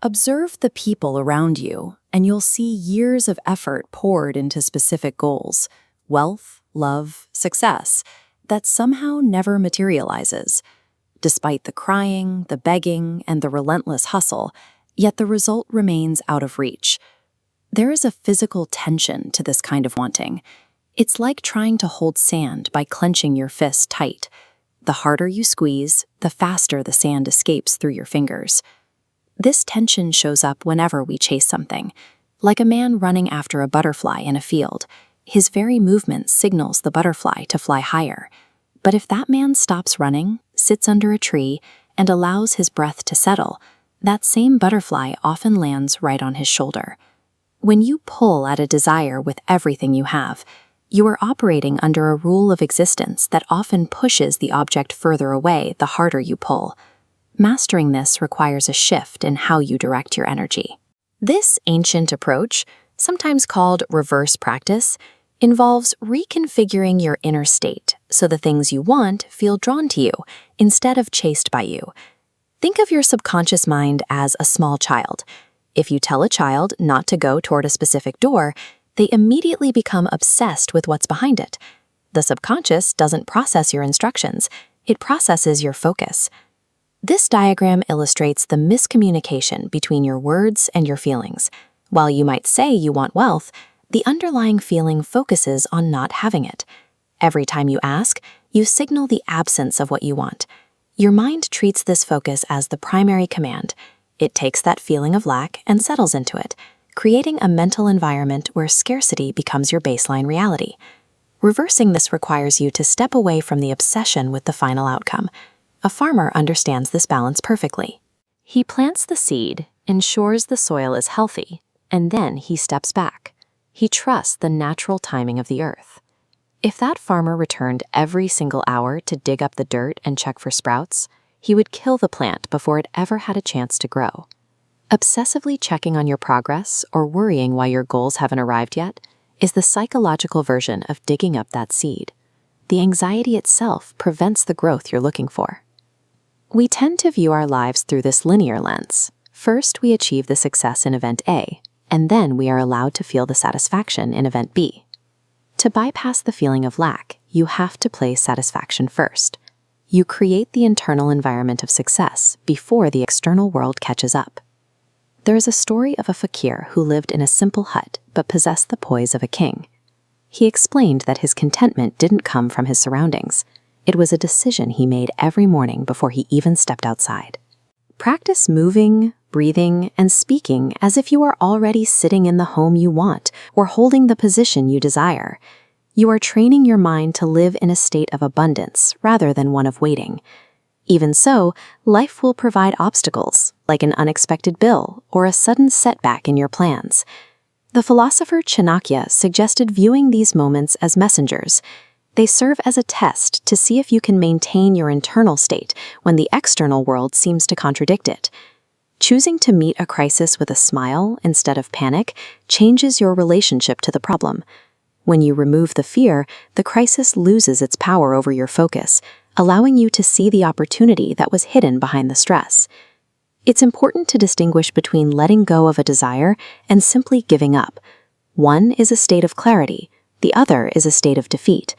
Observe the people around you, and you'll see years of effort poured into specific goals, wealth, love, success, that somehow never materializes. Despite the crying, the begging, and the relentless hustle, yet the result remains out of reach. There is a physical tension to this kind of wanting. It's like trying to hold sand by clenching your fist tight. The harder you squeeze, the faster the sand escapes through your fingers. This tension shows up whenever we chase something. Like a man running after a butterfly in a field, his very movement signals the butterfly to fly higher. But if that man stops running, sits under a tree, and allows his breath to settle, that same butterfly often lands right on his shoulder. When you pull at a desire with everything you have, you are operating under a rule of existence that often pushes the object further away the harder you pull. Mastering this requires a shift in how you direct your energy. This ancient approach, sometimes called reverse practice, involves reconfiguring your inner state so the things you want feel drawn to you instead of chased by you. Think of your subconscious mind as a small child. If you tell a child not to go toward a specific door, they immediately become obsessed with what's behind it. The subconscious doesn't process your instructions, it processes your focus. This diagram illustrates the miscommunication between your words and your feelings. While you might say you want wealth, the underlying feeling focuses on not having it. Every time you ask, you signal the absence of what you want. Your mind treats this focus as the primary command. It takes that feeling of lack and settles into it, creating a mental environment where scarcity becomes your baseline reality. Reversing this requires you to step away from the obsession with the final outcome. A farmer understands this balance perfectly. He plants the seed, ensures the soil is healthy, and then he steps back. He trusts the natural timing of the earth. If that farmer returned every single hour to dig up the dirt and check for sprouts, he would kill the plant before it ever had a chance to grow. Obsessively checking on your progress or worrying why your goals haven't arrived yet is the psychological version of digging up that seed. The anxiety itself prevents the growth you're looking for. We tend to view our lives through this linear lens. First, we achieve the success in event A, and then we are allowed to feel the satisfaction in event B. To bypass the feeling of lack, you have to place satisfaction first. You create the internal environment of success before the external world catches up. There is a story of a fakir who lived in a simple hut but possessed the poise of a king. He explained that his contentment didn't come from his surroundings. It was a decision he made every morning before he even stepped outside. Practice moving, breathing, and speaking as if you are already sitting in the home you want or holding the position you desire. You are training your mind to live in a state of abundance rather than one of waiting. Even so, life will provide obstacles, like an unexpected bill or a sudden setback in your plans. The philosopher Chanakya suggested viewing these moments as messengers. They serve as a test to see if you can maintain your internal state when the external world seems to contradict it. Choosing to meet a crisis with a smile instead of panic changes your relationship to the problem. When you remove the fear, the crisis loses its power over your focus, allowing you to see the opportunity that was hidden behind the stress. It's important to distinguish between letting go of a desire and simply giving up. One is a state of clarity, the other is a state of defeat.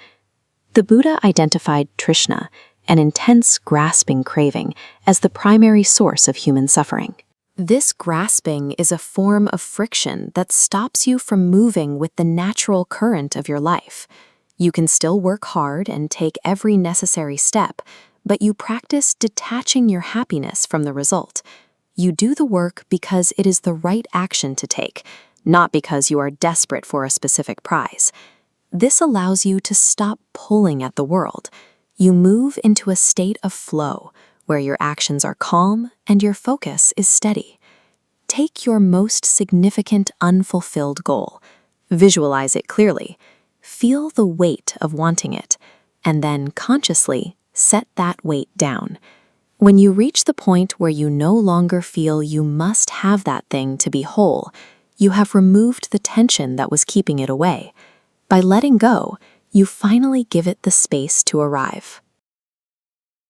The Buddha identified trishna, an intense, grasping craving, as the primary source of human suffering. This grasping is a form of friction that stops you from moving with the natural current of your life. You can still work hard and take every necessary step, but you practice detaching your happiness from the result. You do the work because it is the right action to take, not because you are desperate for a specific prize. This allows you to stop pulling at the world. You move into a state of flow, where your actions are calm and your focus is steady. Take your most significant unfulfilled goal. Visualize it clearly. Feel the weight of wanting it, and then consciously set that weight down. When you reach the point where you no longer feel you must have that thing to be whole, you have removed the tension that was keeping it away. By letting go, you finally give it the space to arrive.